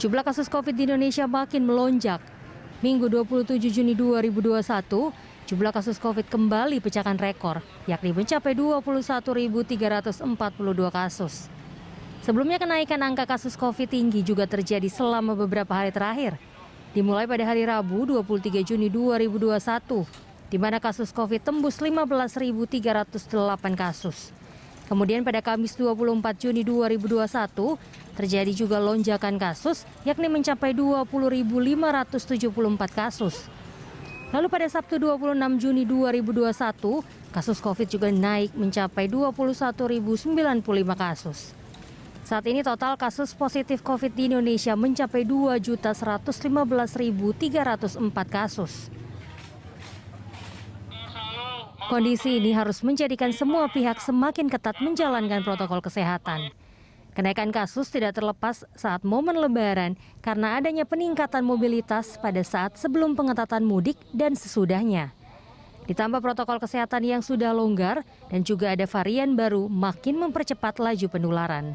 Jumlah kasus COVID di Indonesia makin melonjak. Minggu 27 Juni 2021, jumlah kasus COVID kembali pecahkan rekor, yakni mencapai 21.342 kasus. Sebelumnya kenaikan angka kasus COVID tinggi juga terjadi selama beberapa hari terakhir. Dimulai pada hari Rabu 23 Juni 2021, di mana kasus COVID tembus 15.308 kasus. Kemudian pada Kamis 24 Juni 2021, terjadi juga lonjakan kasus, yakni mencapai 20.574 kasus. Lalu pada Sabtu 26 Juni 2021, kasus COVID juga naik mencapai 21.095 kasus. Saat ini total kasus positif COVID di Indonesia mencapai 2.115.304 kasus. Kondisi ini harus menjadikan semua pihak semakin ketat menjalankan protokol kesehatan. Kenaikan kasus tidak terlepas saat momen Lebaran karena adanya peningkatan mobilitas pada saat sebelum pengetatan mudik dan sesudahnya. Ditambah protokol kesehatan yang sudah longgar dan juga ada varian baru makin mempercepat laju penularan.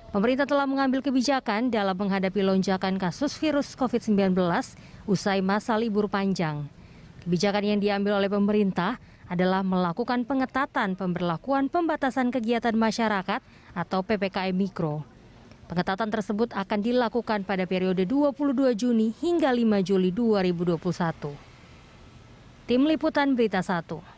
Pemerintah telah mengambil kebijakan dalam menghadapi lonjakan kasus virus COVID-19 usai masa libur panjang. Kebijakan yang diambil oleh pemerintah adalah melakukan pengetatan pemberlakuan pembatasan kegiatan masyarakat atau PPKM Mikro. Pengetatan tersebut akan dilakukan pada periode 22 Juni hingga 5 Juli 2021. Tim Liputan Berita 1.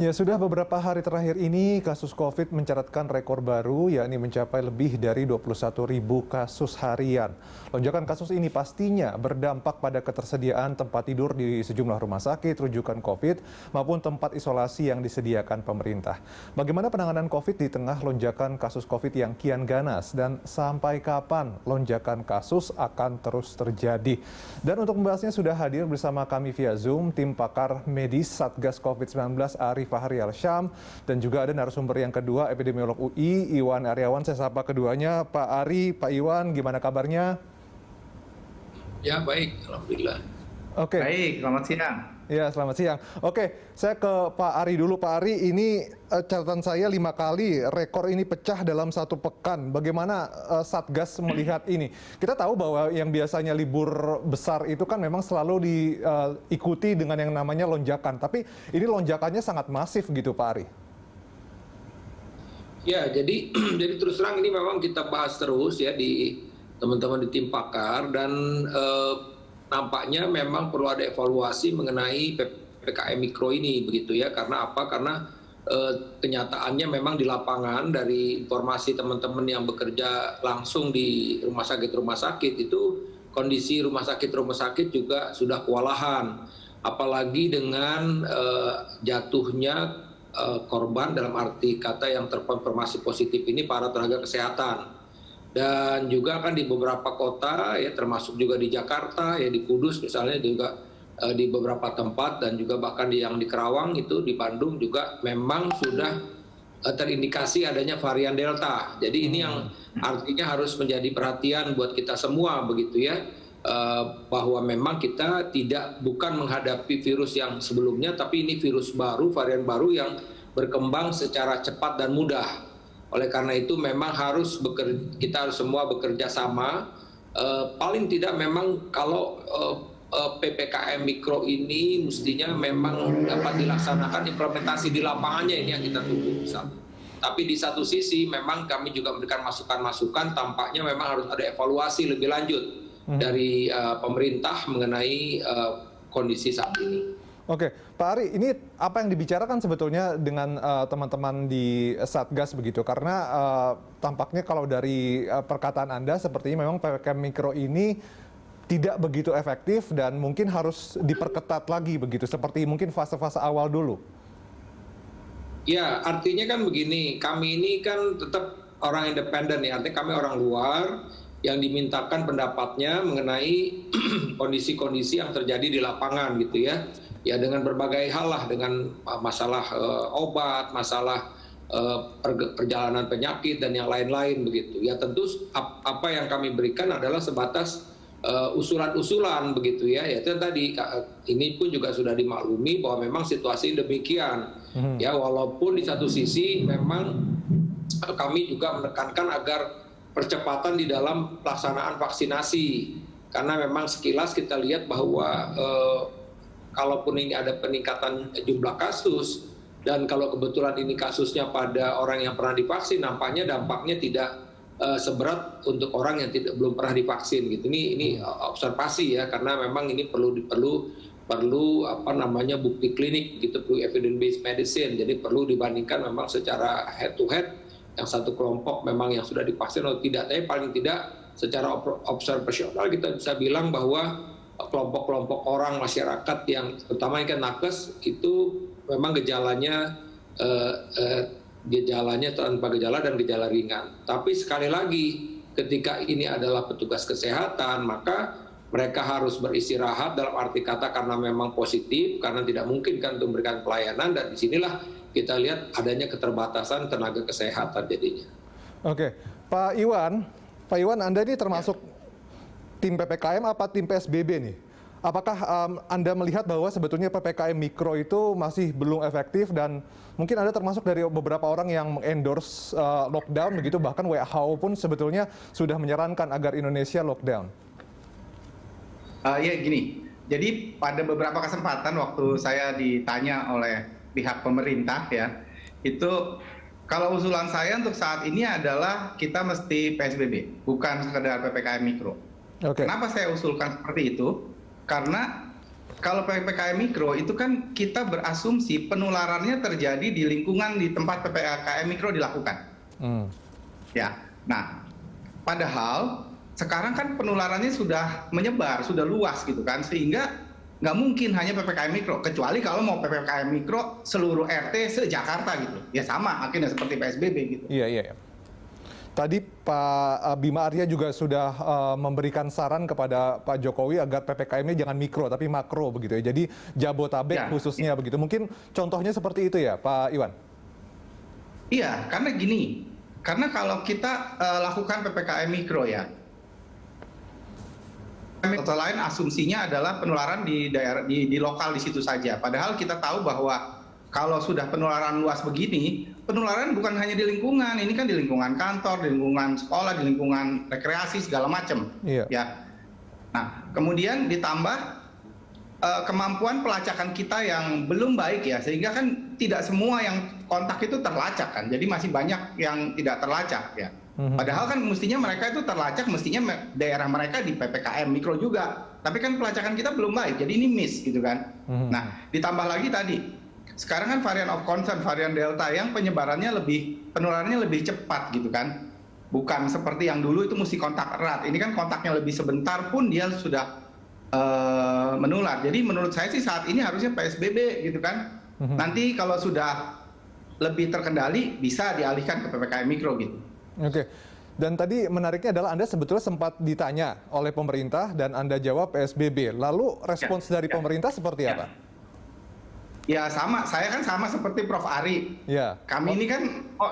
Ya, sudah beberapa hari terakhir ini kasus COVID mencatatkan rekor baru, yakni mencapai lebih dari 21.000 kasus harian. Lonjakan kasus ini pastinya berdampak pada ketersediaan tempat tidur di sejumlah rumah sakit rujukan COVID maupun tempat isolasi yang disediakan pemerintah. Bagaimana penanganan COVID di tengah lonjakan kasus COVID yang kian ganas dan sampai kapan lonjakan kasus akan terus terjadi? Dan untuk membahasnya sudah hadir bersama kami via Zoom tim pakar medis Satgas COVID-19 Ari Fahri Al-Syam, dan juga ada narasumber yang kedua, epidemiolog UI Iwan Aryawan. Saya sapa keduanya. Pak Ari, Pak Iwan, gimana kabarnya? Ya, baik, alhamdulillah. Oke. Baik, selamat siang. Ya, selamat siang. Oke, saya ke Pak Ari dulu. Pak Ari, ini catatan saya 5 kali rekor ini pecah dalam satu pekan. Bagaimana Satgas melihat ini? Kita tahu bahwa yang biasanya libur besar itu kan memang selalu diikuti dengan yang namanya lonjakan. Tapi ini lonjakannya sangat masif gitu, Pak Ari. Ya, jadi terus terang ini memang kita bahas terus ya di teman-teman di tim pakar, dan nampaknya memang perlu ada evaluasi mengenai PPKM Mikro ini begitu ya. Karena apa? Karena kenyataannya memang di lapangan dari informasi teman-teman yang bekerja langsung di rumah sakit itu kondisi rumah sakit juga sudah kewalahan. Apalagi dengan jatuhnya korban dalam arti kata yang terkonfirmasi positif ini para tenaga kesehatan. Dan juga kan di beberapa kota ya, termasuk juga di Jakarta ya, di Kudus misalnya, juga di beberapa tempat, dan juga bahkan yang di Kerawang itu, di Bandung juga memang sudah terindikasi adanya varian Delta. Jadi ini yang artinya harus menjadi perhatian buat kita semua begitu ya, bahwa memang kita bukan menghadapi virus yang sebelumnya, tapi ini virus baru, varian baru yang berkembang secara cepat dan mudah. Oleh karena itu memang kita harus semua bekerja sama. Paling tidak memang kalau PPKM Mikro ini mestinya memang dapat dilaksanakan implementasi di lapangannya, ini yang kita tunggu. Tapi di satu sisi memang kami juga memberikan masukan-masukan, tampaknya memang harus ada evaluasi lebih lanjut dari pemerintah mengenai kondisi saat ini. Oke, Pak Ari, ini apa yang dibicarakan sebetulnya dengan teman-teman di Satgas begitu? Karena tampaknya kalau dari perkataan Anda sepertinya memang PPKM Mikro ini tidak begitu efektif dan mungkin harus diperketat lagi begitu, seperti mungkin fase-fase awal dulu. Ya, artinya kan begini, kami ini kan tetap orang independen ya, artinya kami orang luar yang dimintakan pendapatnya mengenai kondisi-kondisi yang terjadi di lapangan gitu ya. Ya, dengan berbagai hal lah, dengan masalah obat, masalah perjalanan penyakit dan yang lain-lain begitu. Ya tentu apa yang kami berikan adalah sebatas usulan-usulan begitu ya. Ya itu tadi ini pun juga sudah dimaklumi bahwa memang situasi demikian. Ya walaupun di satu sisi memang kami juga menekankan agar percepatan di dalam pelaksanaan vaksinasi, karena memang sekilas kita lihat bahwa kalaupun ini ada peningkatan jumlah kasus dan kalau kebetulan ini kasusnya pada orang yang pernah divaksin, nampaknya dampaknya tidak seberat untuk orang yang belum pernah divaksin gitu. Ini observasi ya, karena memang ini perlu apa namanya bukti klinik gitu, perlu evidence based medicine. Jadi perlu dibandingkan memang secara head to head yang satu kelompok memang yang sudah divaksin atau tidak. Tapi paling tidak secara observasional kita bisa bilang bahwa kelompok-kelompok orang masyarakat yang terutama yang nakes itu memang gejalanya tanpa gejala dan gejala ringan. Tapi sekali lagi ketika ini adalah petugas kesehatan, maka mereka harus beristirahat dalam arti kata karena memang positif, karena tidak mungkin kan untuk memberikan pelayanan, dan disinilah kita lihat adanya keterbatasan tenaga kesehatan jadinya. Oke, Pak Iwan, Anda ini termasuk tim PPKM apa tim PSBB nih? Apakah Anda melihat bahwa sebetulnya PPKM Mikro itu masih belum efektif dan mungkin Anda termasuk dari beberapa orang yang mengendorse lockdown begitu, bahkan WHO pun sebetulnya sudah menyarankan agar Indonesia lockdown? Ya gini, jadi pada beberapa kesempatan waktu saya ditanya oleh pihak pemerintah ya, itu kalau usulan saya untuk saat ini adalah kita mesti PSBB, bukan sekedar PPKM Mikro. Okay. Kenapa saya usulkan seperti itu? Karena kalau PPKM Mikro itu kan kita berasumsi penularannya terjadi di lingkungan di tempat PPKM Mikro dilakukan. Ya, nah padahal sekarang kan penularannya sudah menyebar, sudah luas gitu kan, sehingga nggak mungkin hanya PPKM Mikro, kecuali kalau mau PPKM Mikro seluruh RT se-Jakarta gitu. Ya sama, akhirnya seperti PSBB gitu. Iya. Tadi Pak Bima Arya juga sudah memberikan saran kepada Pak Jokowi agar PPKM-nya jangan mikro tapi makro begitu ya. Jadi Jabotabek khususnya begitu. Mungkin contohnya seperti itu ya Pak Iwan? Iya, karena gini, karena kalau kita lakukan PPKM Mikro ya, selain asumsinya adalah penularan di daerah di lokal di situ saja. Padahal kita tahu bahwa kalau sudah penularan luas begini, penularan bukan hanya di lingkungan, ini kan di lingkungan kantor, di lingkungan sekolah, di lingkungan rekreasi segala macam. Iya. Ya. Nah, kemudian ditambah kemampuan pelacakan kita yang belum baik ya, sehingga kan tidak semua yang kontak itu terlacak kan. Jadi masih banyak yang tidak terlacak ya. Padahal kan mestinya mereka itu terlacak, mestinya daerah mereka di PPKM Mikro juga. Tapi kan pelacakan kita belum baik, jadi ini miss gitu kan. Nah, ditambah lagi tadi, sekarang kan varian of concern, varian Delta yang penyebarannya penularannya lebih cepat gitu kan. Bukan seperti yang dulu itu mesti kontak erat. Ini kan kontaknya lebih sebentar pun dia sudah menular. Jadi menurut saya sih saat ini harusnya PSBB gitu kan. Nanti kalau sudah lebih terkendali bisa dialihkan ke PPKM Mikro gitu. Oke. Dan tadi menariknya adalah Anda sebetulnya sempat ditanya oleh pemerintah dan Anda jawab PSBB. Lalu respons dari pemerintah seperti apa? Ya sama, saya kan sama seperti Prof. Ari. Ya. Kami ini kan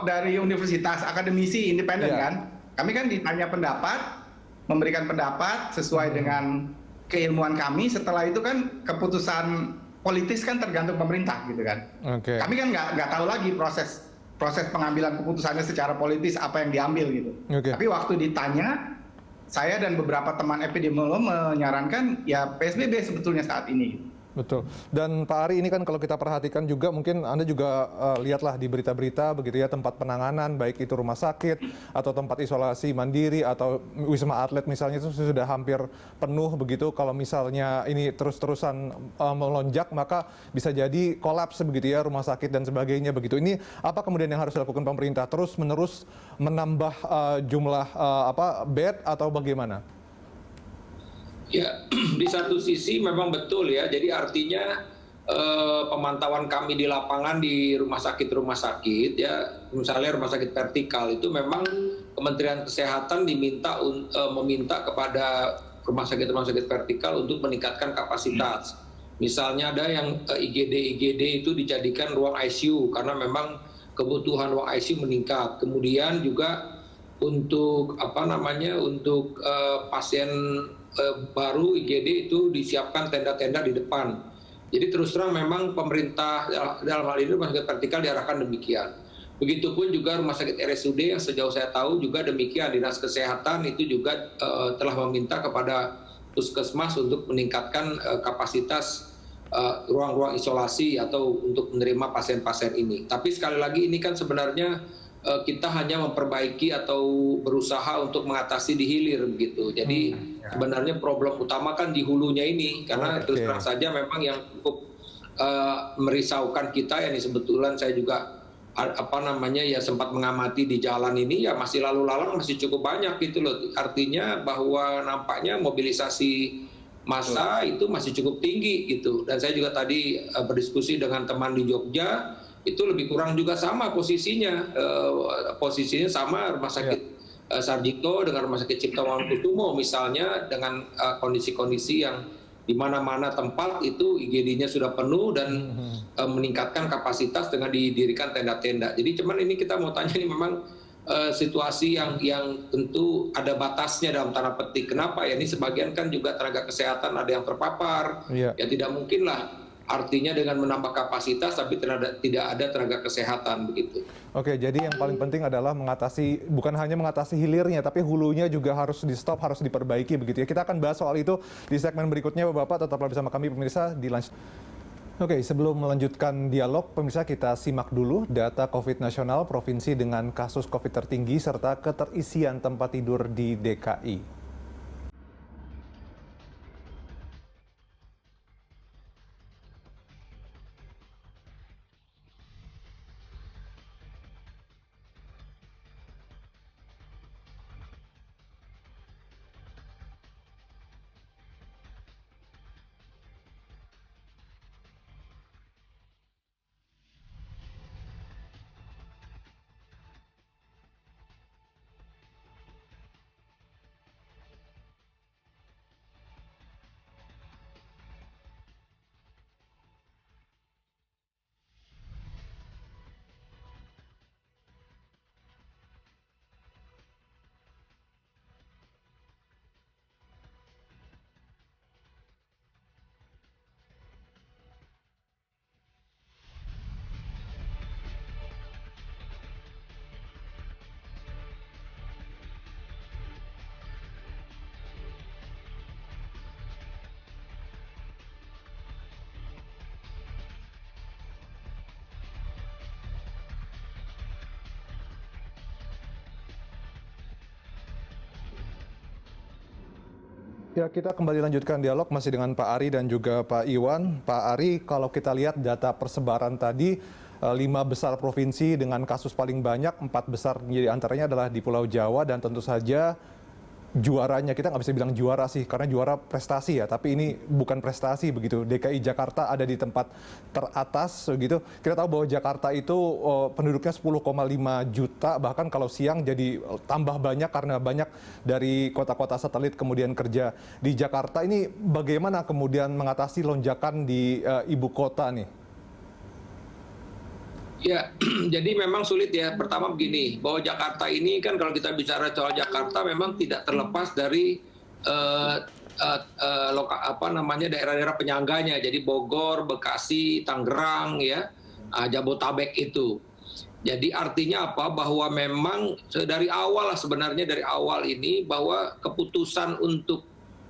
dari universitas akademisi independen kan. Kami kan ditanya pendapat, memberikan pendapat sesuai dengan keilmuan kami. Setelah itu kan keputusan politis kan tergantung pemerintah gitu kan. Kami kan nggak tahu lagi proses pengambilan keputusannya secara politis apa yang diambil gitu. Tapi waktu ditanya, saya dan beberapa teman epidemiolog menyarankan ya PSBB sebetulnya saat ini. Betul. Dan Pak Ari, ini kan kalau kita perhatikan juga mungkin Anda juga lihatlah di berita-berita begitu ya, tempat penanganan baik itu rumah sakit atau tempat isolasi mandiri atau Wisma Atlet misalnya itu sudah hampir penuh begitu. Kalau misalnya ini terus-terusan melonjak maka bisa jadi kolaps begitu ya rumah sakit dan sebagainya begitu. Ini apa kemudian yang harus dilakukan pemerintah? Terus-menerus menambah jumlah bed atau bagaimana? Ya, di satu sisi memang betul ya. Jadi artinya pemantauan kami di lapangan di rumah sakit ya, misalnya rumah sakit vertikal itu memang Kementerian Kesehatan meminta kepada rumah sakit vertikal untuk meningkatkan kapasitas. Misalnya ada yang IGD itu dijadikan ruang ICU karena memang kebutuhan ruang ICU meningkat. Kemudian juga untuk pasien baru IGD itu disiapkan tenda-tenda di depan. Jadi terus terang memang pemerintah dalam hal ini rumah sakit vertikal diarahkan demikian. Begitupun juga rumah sakit RSUD yang sejauh saya tahu juga demikian. Dinas Kesehatan itu juga telah meminta kepada puskesmas untuk meningkatkan kapasitas ruang-ruang isolasi atau untuk menerima pasien-pasien ini. Tapi sekali lagi ini kan sebenarnya kita hanya memperbaiki atau berusaha untuk mengatasi di hilir begitu. Jadi sebenarnya problem utama kan di hulunya ini, karena terus terang saja memang yang cukup merisaukan kita ya, ini sebetulnya saya juga sempat mengamati di jalan ini ya, masih lalu lalang masih cukup banyak gitu loh. Artinya bahwa nampaknya mobilisasi massa itu masih cukup tinggi gitu. Dan saya juga tadi berdiskusi dengan teman di Jogja, itu lebih kurang juga sama posisinya. Posisinya sama rumah sakit Sarjito dengan rumah sakit Cipto Mangunkusumo misalnya, dengan kondisi-kondisi yang di mana-mana tempat itu IGD-nya sudah penuh dan meningkatkan kapasitas dengan didirikan tenda-tenda. Jadi cuman ini kita mau tanya, ini memang situasi yang tentu ada batasnya dalam tanda petik. Kenapa ya? Ini sebagian kan juga tenaga kesehatan ada yang terpapar. Ya tidak mungkin lah artinya dengan menambah kapasitas tapi tidak ada tenaga kesehatan begitu. Oke, jadi yang paling penting adalah bukan hanya mengatasi hilirnya, tapi hulunya juga harus di-stop, harus diperbaiki begitu ya. Kita akan bahas soal itu di segmen berikutnya, Bapak. Tetaplah bersama kami pemirsa di Lunch. Oke, sebelum melanjutkan dialog, pemirsa kita simak dulu data COVID nasional provinsi dengan kasus COVID tertinggi serta keterisian tempat tidur di DKI. Ya, kita kembali lanjutkan dialog masih dengan Pak Ari dan juga Pak Iwan. Pak Ari, kalau kita lihat data persebaran tadi, 5 besar provinsi dengan kasus paling banyak, 4 besar di antaranya adalah di Pulau Jawa, dan tentu saja juaranya, kita nggak bisa bilang juara sih, karena juara prestasi ya, tapi ini bukan prestasi begitu. DKI Jakarta ada di tempat teratas begitu. Kita tahu bahwa Jakarta itu penduduknya 10,5 juta, bahkan kalau siang jadi tambah banyak karena banyak dari kota-kota satelit kemudian kerja di Jakarta. Ini bagaimana kemudian mengatasi lonjakan di ibu kota nih? Ya, jadi memang sulit ya. Pertama begini, bahwa Jakarta ini kan kalau kita bicara soal Jakarta memang tidak terlepas dari daerah-daerah penyangganya. Jadi Bogor, Bekasi, Tangerang, ya, Jabotabek itu. Jadi artinya apa? Bahwa memang dari awal sebenarnya dari awal ini bahwa keputusan untuk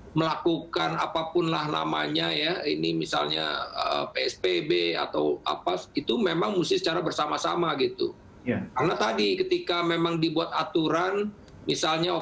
melakukan apapun lah namanya ya, ini misalnya PSBB atau apa, itu memang mesti secara bersama-sama gitu. Karena tadi ketika memang dibuat aturan, misalnya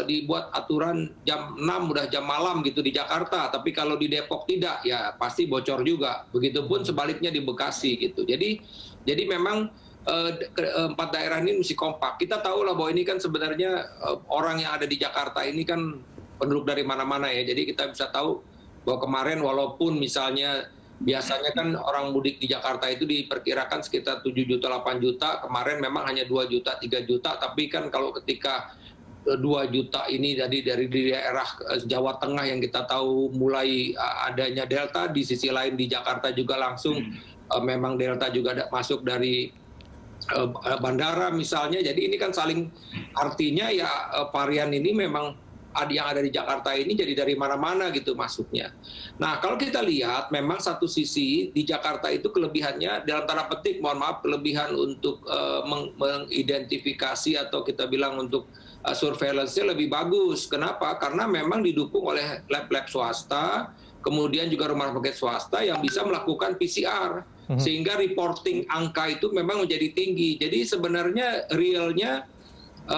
dibuat aturan jam 6 udah jam malam gitu di Jakarta, tapi kalau di Depok tidak, ya pasti bocor juga. Begitupun sebaliknya di Bekasi gitu. Jadi memang 4 daerah ini mesti kompak. Kita tahu lah bahwa ini kan sebenarnya orang yang ada di Jakarta ini kan penduduk dari mana-mana ya. Jadi kita bisa tahu bahwa kemarin walaupun misalnya biasanya kan orang mudik di Jakarta itu diperkirakan sekitar 7 juta, 8 juta. Kemarin memang hanya 2 juta, 3 juta. Tapi kan kalau ketika 2 juta ini dari daerah Jawa Tengah yang kita tahu mulai adanya Delta, di sisi lain di Jakarta juga langsung memang Delta juga masuk dari bandara misalnya. Jadi ini kan saling, artinya ya varian ini memang yang ada di Jakarta ini jadi dari mana-mana gitu masuknya. Nah kalau kita lihat memang satu sisi di Jakarta itu kelebihannya dalam tanda petik, mohon maaf, kelebihan untuk mengidentifikasi atau kita bilang untuk surveillance-nya lebih bagus. Kenapa? Karena memang didukung oleh lab-lab swasta, kemudian juga rumah sakit swasta yang bisa melakukan PCR. Sehingga reporting angka itu memang menjadi tinggi. Jadi sebenarnya realnya,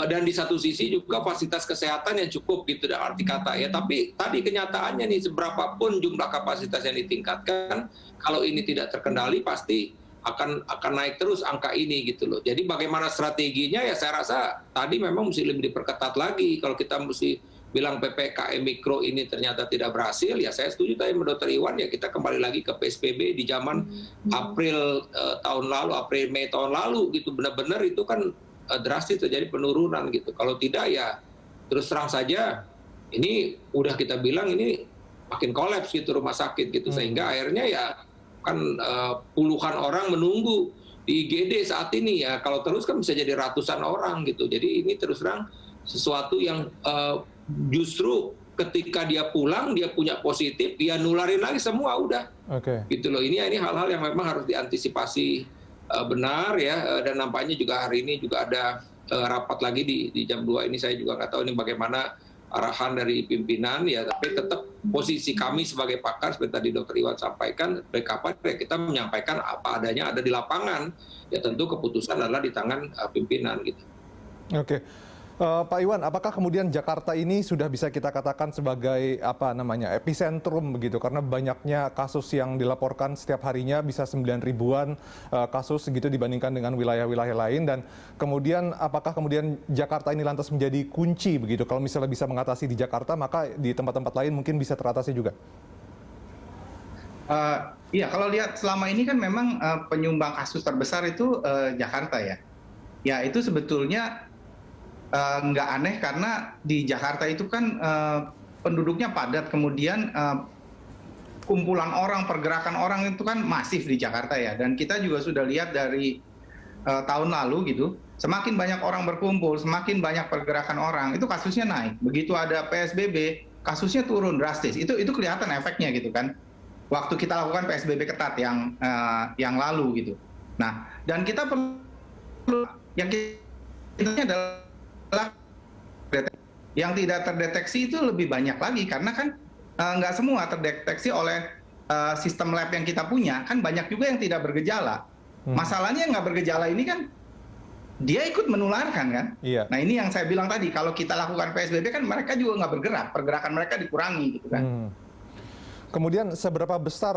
dan di satu sisi juga fasilitas kesehatan yang cukup gitu dalam arti kata ya. Tapi tadi kenyataannya nih, seberapapun jumlah kapasitas yang ditingkatkan, kalau ini tidak terkendali pasti akan naik terus angka ini gitu loh. Jadi bagaimana strateginya ya, saya rasa tadi memang mesti lebih diperketat lagi. Kalau kita mesti bilang PPKM mikro ini ternyata tidak berhasil, ya saya setuju tadi sama Dr. Iwan, ya kita kembali lagi ke PSBB di zaman April tahun lalu, April Mei tahun lalu gitu. Benar-benar itu kan drastis terjadi penurunan gitu. Kalau tidak ya terus terang saja ini udah kita bilang ini makin kolaps gitu rumah sakit gitu. Sehingga akhirnya ya kan puluhan orang menunggu di IGD saat ini ya. Kalau terus kan bisa jadi ratusan orang gitu. Jadi ini terus terang sesuatu yang justru ketika dia pulang dia punya positif, dia nularin lagi semua udah. Gitu loh. Ini hal-hal yang memang harus diantisipasi benar ya, dan nampaknya juga hari ini juga ada rapat lagi di jam 2 ini. Saya juga nggak tahu ini bagaimana arahan dari pimpinan ya, tapi tetap posisi kami sebagai pakar seperti tadi Dr. Iwan sampaikan, backup ya kita menyampaikan apa adanya ada di lapangan, ya tentu keputusan adalah di tangan pimpinan gitu. Pak Iwan, apakah kemudian Jakarta ini sudah bisa kita katakan sebagai epicentrum begitu, karena banyaknya kasus yang dilaporkan setiap harinya bisa 9 ribuan kasus gitu dibandingkan dengan wilayah-wilayah lain, dan kemudian apakah kemudian Jakarta ini lantas menjadi kunci begitu, kalau misalnya bisa mengatasi di Jakarta maka di tempat-tempat lain mungkin bisa teratasi juga? Iya, kalau lihat selama ini kan memang penyumbang kasus terbesar itu Jakarta ya. Ya itu sebetulnya nggak aneh karena di Jakarta itu kan penduduknya padat, kemudian kumpulan orang, pergerakan orang itu kan masif di Jakarta ya. Dan kita juga sudah lihat dari tahun lalu gitu, semakin banyak orang berkumpul, semakin banyak pergerakan orang, itu kasusnya naik. Begitu ada PSBB, kasusnya turun drastis. Itu kelihatan efeknya gitu kan. Waktu kita lakukan PSBB ketat yang lalu gitu. Nah, dan kita perlu yang kita adalah yang tidak terdeteksi itu lebih banyak lagi, karena kan nggak semua terdeteksi oleh sistem lab yang kita punya, kan banyak juga yang tidak bergejala. Masalahnya yang nggak bergejala ini kan dia ikut menularkan kan. Nah ini yang saya bilang tadi, kalau kita lakukan PSBB kan mereka juga nggak bergerak, pergerakan mereka dikurangi gitu kan. Kemudian seberapa besar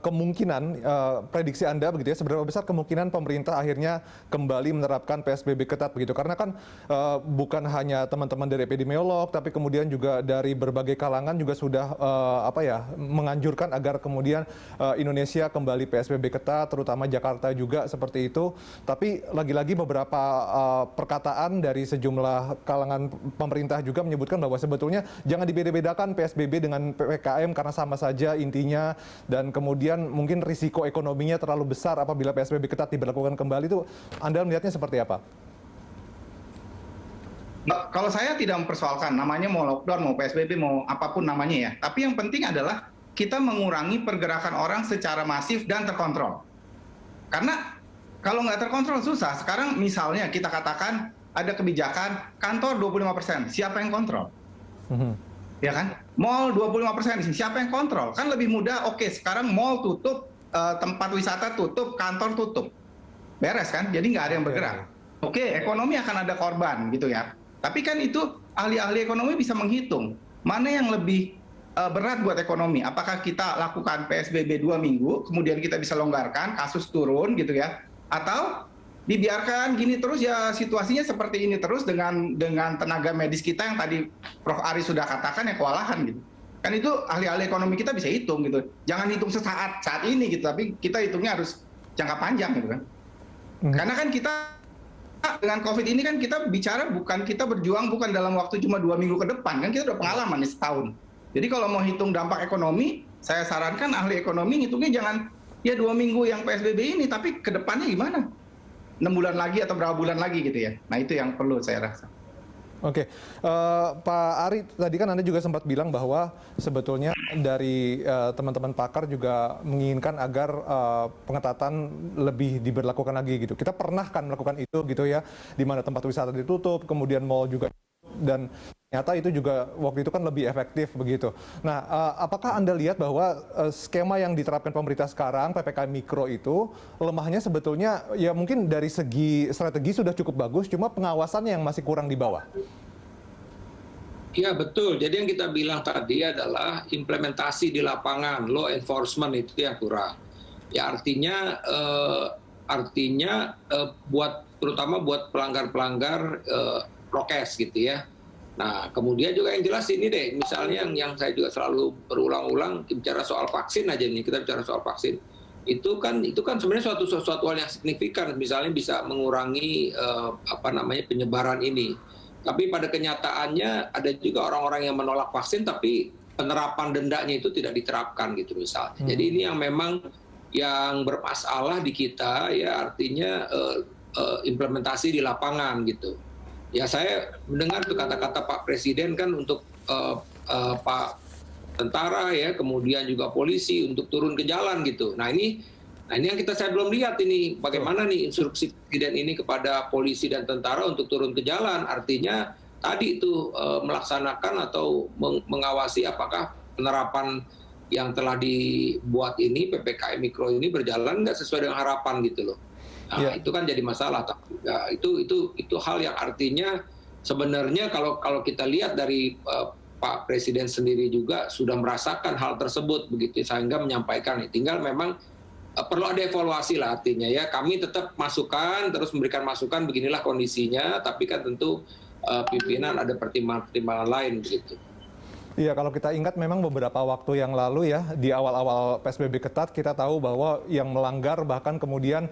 kemungkinan, prediksi Anda begitu ya, seberapa besar kemungkinan pemerintah akhirnya kembali menerapkan PSBB ketat begitu? Karena kan bukan hanya teman-teman dari epidemiolog, tapi kemudian juga dari berbagai kalangan juga sudah menganjurkan agar kemudian Indonesia kembali PSBB ketat, terutama Jakarta juga seperti itu. Tapi lagi-lagi beberapa perkataan dari sejumlah kalangan pemerintah juga menyebutkan bahwa sebetulnya jangan dibeda-bedakan PSBB dengan PPKM karena sama saja intinya, dan kemudian mungkin risiko ekonominya terlalu besar apabila PSBB ketat diberlakukan kembali. Itu Anda melihatnya seperti apa? Kalau saya tidak mempersoalkan namanya mau lockdown, mau PSBB, mau apapun namanya ya. Tapi yang penting adalah kita mengurangi pergerakan orang secara masif dan terkontrol. Karena kalau nggak terkontrol susah. Sekarang misalnya kita katakan ada kebijakan kantor 25%, siapa yang kontrol? Ya kan? Mall 25%, siapa yang kontrol? Kan lebih mudah, oke sekarang mall tutup, tempat wisata tutup, kantor tutup. Beres kan? Jadi nggak ada yang bergerak. Oke, ekonomi akan ada korban gitu ya. Tapi kan itu ahli-ahli ekonomi bisa menghitung mana yang lebih berat buat ekonomi. Apakah kita lakukan PSBB 2 minggu, kemudian kita bisa longgarkan, kasus turun gitu ya. Atau dibiarkan gini terus ya, situasinya seperti ini terus dengan tenaga medis kita yang tadi Prof. Ari sudah katakan ya kewalahan gitu. Kan itu ahli-ahli ekonomi kita bisa hitung gitu. Jangan hitung saat ini gitu, tapi kita hitungnya harus jangka panjang gitu kan. Karena kan kita dengan COVID ini kan kita bicara bukan, kita berjuang bukan dalam waktu cuma 2 minggu ke depan, kan kita udah pengalaman nih setahun. Jadi kalau mau hitung dampak ekonomi, saya sarankan ahli ekonomi hitungnya jangan ya 2 minggu yang PSBB ini, tapi ke depannya gimana? 6 bulan lagi atau berapa bulan lagi gitu ya. Nah itu yang perlu saya rasa. Oke, Pak Ari, tadi kan Anda juga sempat bilang bahwa sebetulnya dari teman-teman pakar juga menginginkan agar pengetatan lebih diberlakukan lagi gitu. Kita pernah kan melakukan itu gitu ya, di mana tempat wisata ditutup, kemudian mal juga dan ternyata itu juga waktu itu kan lebih efektif begitu. Nah, apakah Anda lihat bahwa skema yang diterapkan pemerintah sekarang, PPKM Mikro itu lemahnya sebetulnya ya mungkin dari segi strategi sudah cukup bagus, cuma pengawasannya yang masih kurang di bawah? Ya betul, jadi yang kita bilang tadi adalah implementasi di lapangan, law enforcement itu yang kurang. Ya artinya terutama buat pelanggar-pelanggar prokes gitu ya. Nah, kemudian juga yang jelas ini deh, misalnya yang saya juga selalu berulang-ulang bicara soal vaksin aja nih, kita bicara soal vaksin. Itu kan sebenarnya suatu hal yang signifikan, misalnya bisa mengurangi penyebaran ini. Tapi pada kenyataannya ada juga orang-orang yang menolak vaksin tapi penerapan dendanya itu tidak diterapkan gitu misalnya. Jadi ini yang memang yang bermasalah di kita ya, artinya implementasi di lapangan gitu. Ya saya mendengar tuh kata-kata Pak Presiden kan untuk Pak tentara ya, kemudian juga polisi untuk turun ke jalan gitu. Nah ini yang saya belum lihat ini bagaimana nih instruksi Presiden ini kepada polisi dan tentara untuk turun ke jalan. Artinya tadi itu melaksanakan atau mengawasi apakah penerapan yang telah dibuat ini PPKM Mikro ini berjalan nggak sesuai dengan harapan gitu loh. Nah, itu kan jadi masalah. Ya, itu hal yang artinya sebenarnya kalau kita lihat dari Pak Presiden sendiri juga sudah merasakan hal tersebut begitu sehingga menyampaikan. Tinggal memang perlu ada evaluasi lah artinya ya. Kami tetap masukan terus memberikan masukan beginilah kondisinya, tapi kan tentu pimpinan ada pertimbangan lain begitu. Iya, kalau kita ingat memang beberapa waktu yang lalu ya, di awal-awal PSBB ketat kita tahu bahwa yang melanggar bahkan kemudian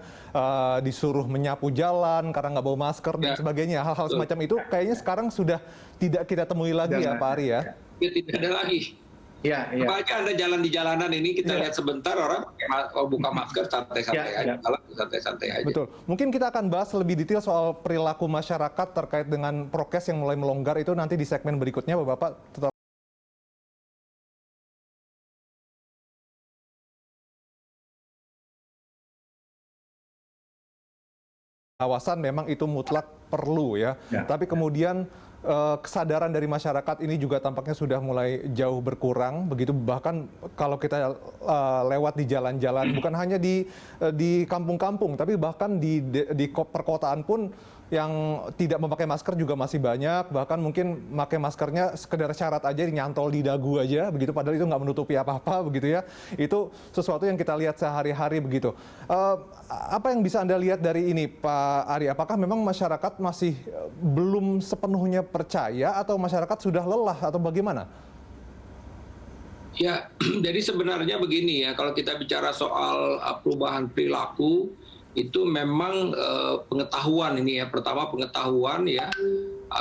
disuruh menyapu jalan karena nggak bawa masker dan sebagainya. Hal-hal semacam itu kayaknya sekarang sudah tidak kita temui lagi ya Pak Ari ya? Ya tidak ada lagi. Iya. Apa aja Anda jalan di jalanan ini kita lihat sebentar orang buka masker santai-santai aja, santai-santai aja. Betul. Mungkin kita akan bahas lebih detail soal perilaku masyarakat terkait dengan prokes yang mulai melonggar itu nanti di segmen berikutnya, Bapak-Bapak. Tetap kawasan memang itu mutlak perlu ya. Tapi kemudian kesadaran dari masyarakat ini juga tampaknya sudah mulai jauh berkurang begitu, bahkan kalau kita lewat di jalan-jalan bukan hanya di kampung-kampung tapi bahkan di perkotaan pun yang tidak memakai masker juga masih banyak, bahkan mungkin pakai maskernya sekedar syarat aja dinyantol di dagu aja begitu, padahal itu nggak menutupi apa-apa begitu ya. Itu sesuatu yang kita lihat sehari-hari begitu. Apa yang bisa Anda lihat dari ini Pak Ari? Apakah memang masyarakat masih belum sepenuhnya percaya atau masyarakat sudah lelah atau bagaimana? Ya, jadi sebenarnya begini ya, kalau kita bicara soal perubahan perilaku, itu memang pengetahuan ini ya, pertama pengetahuan ya,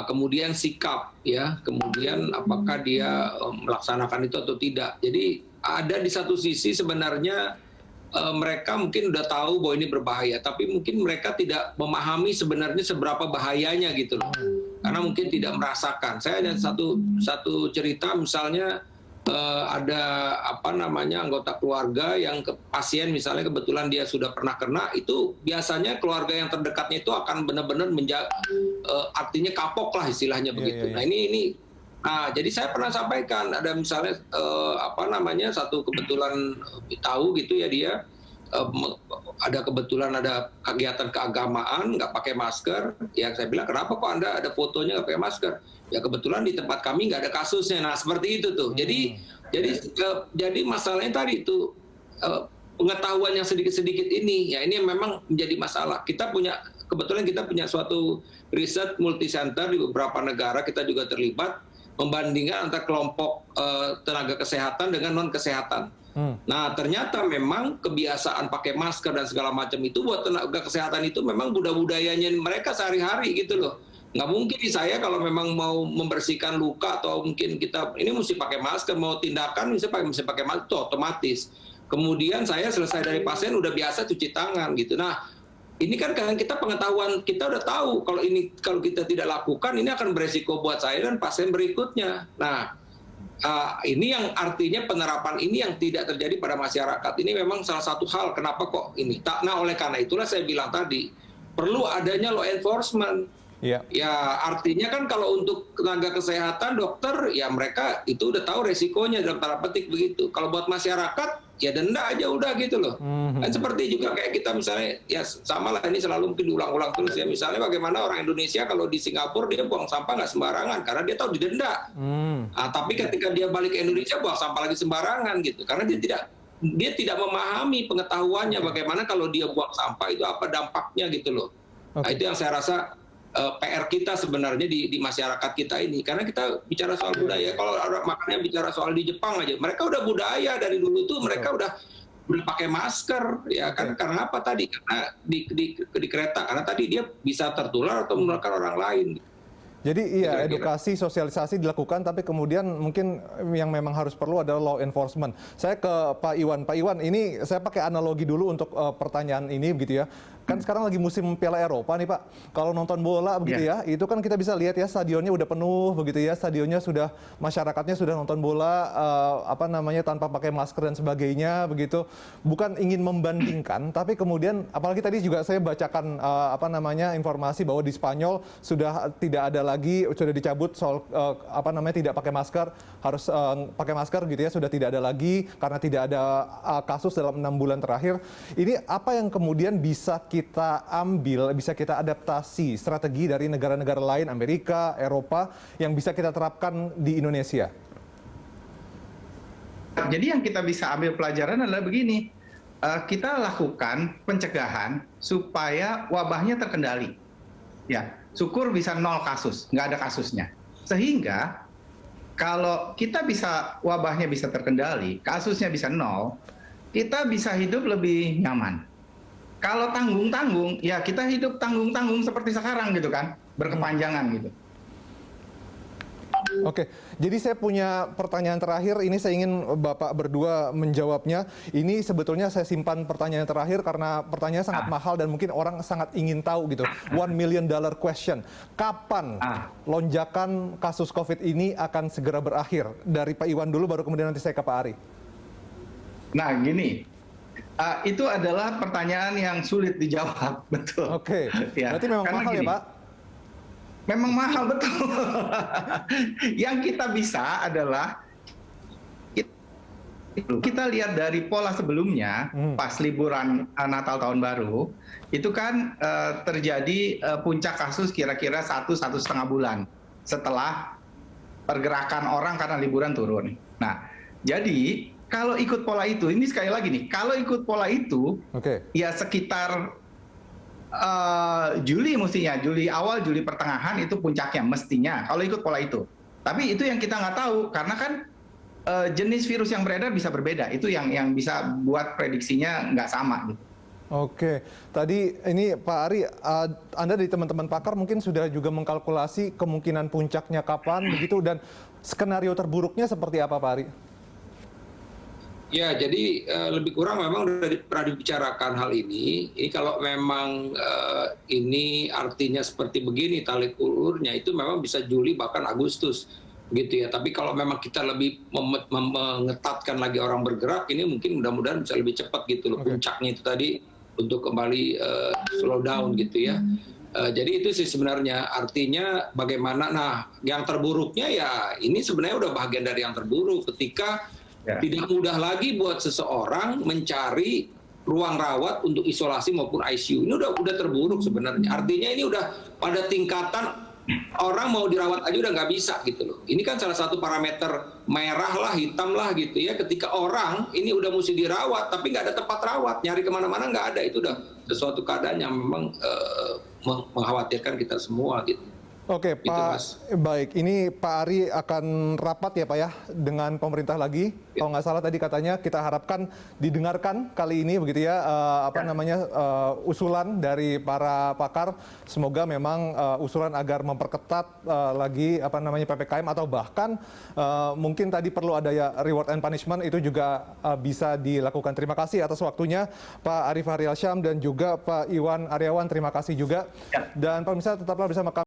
kemudian sikap ya, kemudian apakah dia melaksanakan itu atau tidak. Jadi ada di satu sisi sebenarnya mereka mungkin udah tahu bahwa ini berbahaya, tapi mungkin mereka tidak memahami sebenarnya seberapa bahayanya gitu loh, karena mungkin tidak merasakan. Saya ada satu cerita misalnya. Ada anggota keluarga yang pasien misalnya kebetulan dia sudah pernah kena, itu biasanya keluarga yang terdekatnya itu akan benar-benar artinya kapok lah istilahnya begitu. Nah ini jadi saya pernah sampaikan ada misalnya satu kebetulan tahu gitu ya, dia ada kebetulan ada kegiatan keagamaan nggak pakai masker, ya saya bilang kenapa kok Anda ada fotonya nggak pakai masker? Ya kebetulan di tempat kami nggak ada kasusnya. Nah seperti itu tuh. Jadi masalahnya tadi itu pengetahuan yang sedikit-sedikit ini, ya ini memang menjadi masalah. Kebetulan kita punya suatu riset multi center di beberapa negara, kita juga terlibat membandingkan antara kelompok tenaga kesehatan dengan non kesehatan. Nah ternyata memang kebiasaan pakai masker dan segala macam itu buat tenaga kesehatan itu memang budayanya mereka sehari-hari gitu loh. Nggak mungkin saya kalau memang mau membersihkan luka atau mungkin kita ini mesti pakai masker, mau tindakan mesti pakai masker, itu otomatis. Kemudian saya selesai dari pasien udah biasa cuci tangan gitu. Nah ini kan kita pengetahuan, kita udah tahu kalau kita tidak lakukan ini akan beresiko buat saya dan pasien berikutnya. Nah, ini yang artinya penerapan ini yang tidak terjadi pada masyarakat. Ini memang salah satu hal kenapa kok ini. Nah, oleh karena itulah saya bilang tadi perlu adanya law enforcement. Iya. Ya artinya kan kalau untuk tenaga kesehatan, dokter, ya mereka itu udah tahu resikonya dalam tanda petik begitu. Kalau buat masyarakat, ya denda aja udah gitu loh. Kan seperti juga kayak kita misalnya, ya sama lah ini selalu mungkin diulang-ulang terus ya. Misalnya bagaimana orang Indonesia kalau di Singapura dia buang sampah nggak sembarangan karena dia tahu didenda. Tapi ketika dia balik ke Indonesia buang sampah lagi sembarangan gitu, karena dia tidak memahami pengetahuannya bagaimana kalau dia buang sampah itu apa dampaknya gitu loh. Nah, itu yang saya rasa PR kita sebenarnya di masyarakat kita ini, karena kita bicara soal budaya. Kalau makanya bicara soal di Jepang aja, mereka udah budaya dari dulu tuh mereka udah pakai masker ya kan. Karena apa tadi? Karena di kereta, karena tadi dia bisa tertular atau menularkan orang lain. Jadi iya, edukasi, sosialisasi dilakukan, tapi kemudian mungkin yang memang harus perlu adalah law enforcement. Saya ke Pak Iwan. Pak Iwan, ini saya pakai analogi dulu untuk pertanyaan ini begitu ya. Kan sekarang lagi musim Piala Eropa nih Pak. Kalau nonton bola begitu ya, itu kan kita bisa lihat ya stadionnya udah penuh begitu ya. Stadionnya sudah, masyarakatnya sudah nonton bola tanpa pakai masker dan sebagainya begitu. Bukan ingin membandingkan, tapi kemudian apalagi tadi juga saya bacakan informasi bahwa di Spanyol sudah tidak ada lagi, sudah dicabut soal tidak pakai masker, harus pakai masker gitu ya, sudah tidak ada lagi karena tidak ada kasus dalam 6 bulan terakhir. Ini apa yang kemudian bisa kita ambil, bisa kita adaptasi strategi dari negara-negara lain, Amerika, Eropa, yang bisa kita terapkan di Indonesia? Jadi yang kita bisa ambil pelajaran adalah begini, kita lakukan pencegahan supaya wabahnya terkendali. Ya, syukur bisa 0 kasus, nggak ada kasusnya. Sehingga kalau kita bisa, wabahnya bisa terkendali, kasusnya bisa 0, kita bisa hidup lebih nyaman. Kalau tanggung-tanggung, ya kita hidup tanggung-tanggung seperti sekarang gitu kan, berkepanjangan gitu. Oke, jadi saya punya pertanyaan terakhir, ini saya ingin Bapak berdua menjawabnya. Ini sebetulnya saya simpan pertanyaan terakhir karena pertanyaannya sangat mahal dan mungkin orang sangat ingin tahu gitu. $1 million question, kapan lonjakan kasus COVID ini akan segera berakhir? Dari Pak Iwan dulu, baru kemudian nanti saya ke Pak Ari. Nah gini, itu adalah pertanyaan yang sulit dijawab, betul. Oke, berarti memang karena mahal gini, ya Pak? Memang mahal, betul. Yang kita bisa adalah kita lihat dari pola sebelumnya, pas liburan Natal Tahun Baru, itu kan terjadi puncak kasus kira-kira 1–1,5 bulan setelah pergerakan orang karena liburan turun. Nah, jadi kalau ikut pola itu, ini sekali lagi nih, kalau ikut pola itu, ya sekitar Juli mestinya, awal Juli pertengahan itu puncaknya mestinya kalau ikut pola itu. Tapi itu yang kita nggak tahu karena kan jenis virus yang beredar bisa berbeda. Itu yang bisa buat prediksinya nggak sama gitu. Oke, tadi ini Pak Ari, Anda dari teman-teman pakar mungkin sudah juga mengkalkulasi kemungkinan puncaknya kapan begitu, dan skenario terburuknya seperti apa Pak Ari? Ya, jadi lebih kurang memang sudah pernah dibicarakan hal ini. Ini kalau memang ini artinya seperti begini tarik ulurnya, itu memang bisa Juli bahkan Agustus gitu ya. Tapi kalau memang kita lebih mengetatkan lagi orang bergerak, ini mungkin mudah-mudahan bisa lebih cepat gitu loh. Puncaknya itu tadi untuk kembali slow down gitu ya. Jadi itu sih sebenarnya artinya bagaimana. Nah, yang terburuknya ya ini sebenarnya udah bagian dari yang terburuk ketika tidak mudah lagi buat seseorang mencari ruang rawat untuk isolasi maupun ICU. Ini udah terburuk sebenarnya. Artinya ini udah pada tingkatan orang mau dirawat aja udah nggak bisa gitu loh. Ini kan salah satu parameter merah lah, hitam lah gitu ya. Ketika orang ini udah mesti dirawat tapi nggak ada tempat rawat, nyari kemana-mana nggak ada. Itu udah sesuatu keadaan yang memang mengkhawatirkan kita semua gitu. Oke, Gitu, Pak. Mas. Baik, ini Pak Ari akan rapat ya Pak ya dengan pemerintah lagi. Kalau nggak salah tadi katanya kita harapkan didengarkan kali ini begitu ya, usulan dari para pakar. Semoga memang usulan agar memperketat lagi PPKM atau bahkan mungkin tadi perlu ada ya reward and punishment, itu juga bisa dilakukan. Terima kasih atas waktunya Pak Ari Fahrialsyam dan juga Pak Iwan Aryawan. Terima kasih juga. Dan pemirsa tetaplah bersama kami.